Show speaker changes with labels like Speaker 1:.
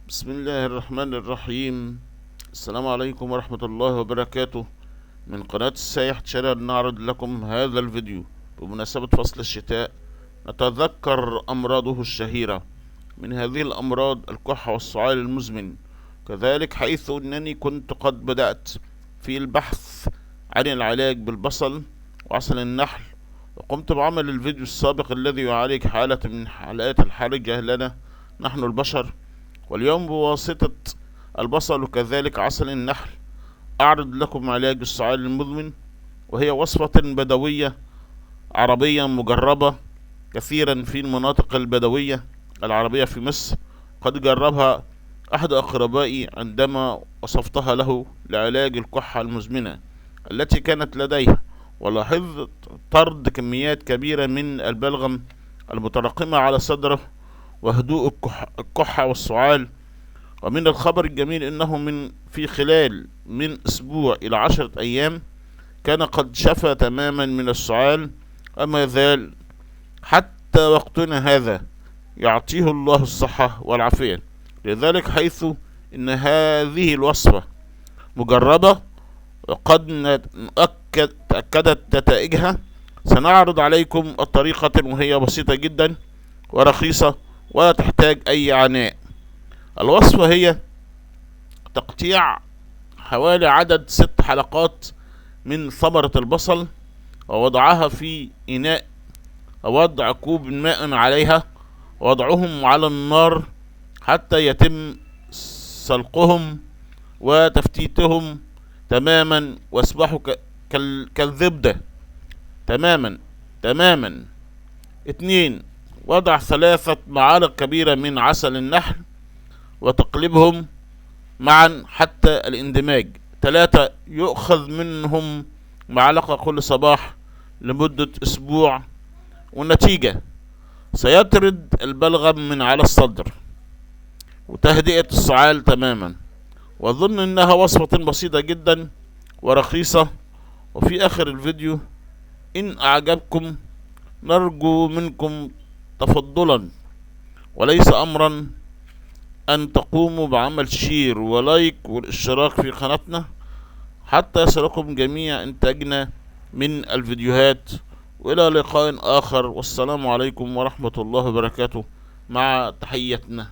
Speaker 1: بسم الله الرحمن الرحيم. السلام عليكم ورحمة الله وبركاته. من قناة السايح تشانل نعرض لكم هذا الفيديو بمناسبة فصل الشتاء، نتذكر أمراضه الشهيرة. من هذه الأمراض الكحة والسعال المزمن، كذلك حيث أنني كنت قد بدأت في البحث عن العلاج بالبصل وعسل النحل، وقمت بعمل الفيديو السابق الذي يعالج حالة من حالات الحرجة لنا نحن البشر. واليوم بواسطة البصل وكذلك عسل النحل أعرض لكم علاج السعال المزمن، وهي وصفة بدوية عربية مجربة كثيرا في المناطق البدوية العربية في مصر. قد جربها أحد أقربائي عندما وصفتها له لعلاج الكحة المزمنة التي كانت لديه، ولاحظت طرد كميات كبيرة من البلغم المتراكمة على صدره وهدوء الكحة والسعال. ومن الخبر الجميل انه في خلال من اسبوع الى 10 ايام كان قد شفى تماما من السعال، وما يزال حتى وقتنا هذا يعطيه الله الصحة والعافية. لذلك حيث ان هذه الوصفة مجربة وقد تأكدت نتائجها، سنعرض عليكم الطريقة وهي بسيطة جدا ورخيصة ولا تحتاج اي عناء. الوصفة هي تقطيع حوالي عدد 6 حلقات من ثمرة البصل ووضعها في إناء، ووضع كوب ماء عليها، ووضعهم على النار حتى يتم سلقهم وتفتيتهم تماما واصبحوا كالزبدة تماما. 2. وضع 3 معالق كبيرة من عسل النحل وتقلبهم معا حتى الاندماج. 3. يؤخذ منهم معلقة كل صباح لمدة اسبوع، والنتيجة سيطرد البلغم من على الصدر وتهدئة السعال تماما. واظن انها وصفة بسيطة جدا ورخيصة. وفي اخر الفيديو ان اعجبكم نرجو منكم تفضلا وليس امرا ان تقوموا بعمل شير ولايك والاشتراك في قناتنا حتى يصلكم جميع انتاجنا من الفيديوهات. والى لقاء اخر، والسلام عليكم ورحمة الله وبركاته، مع تحياتنا.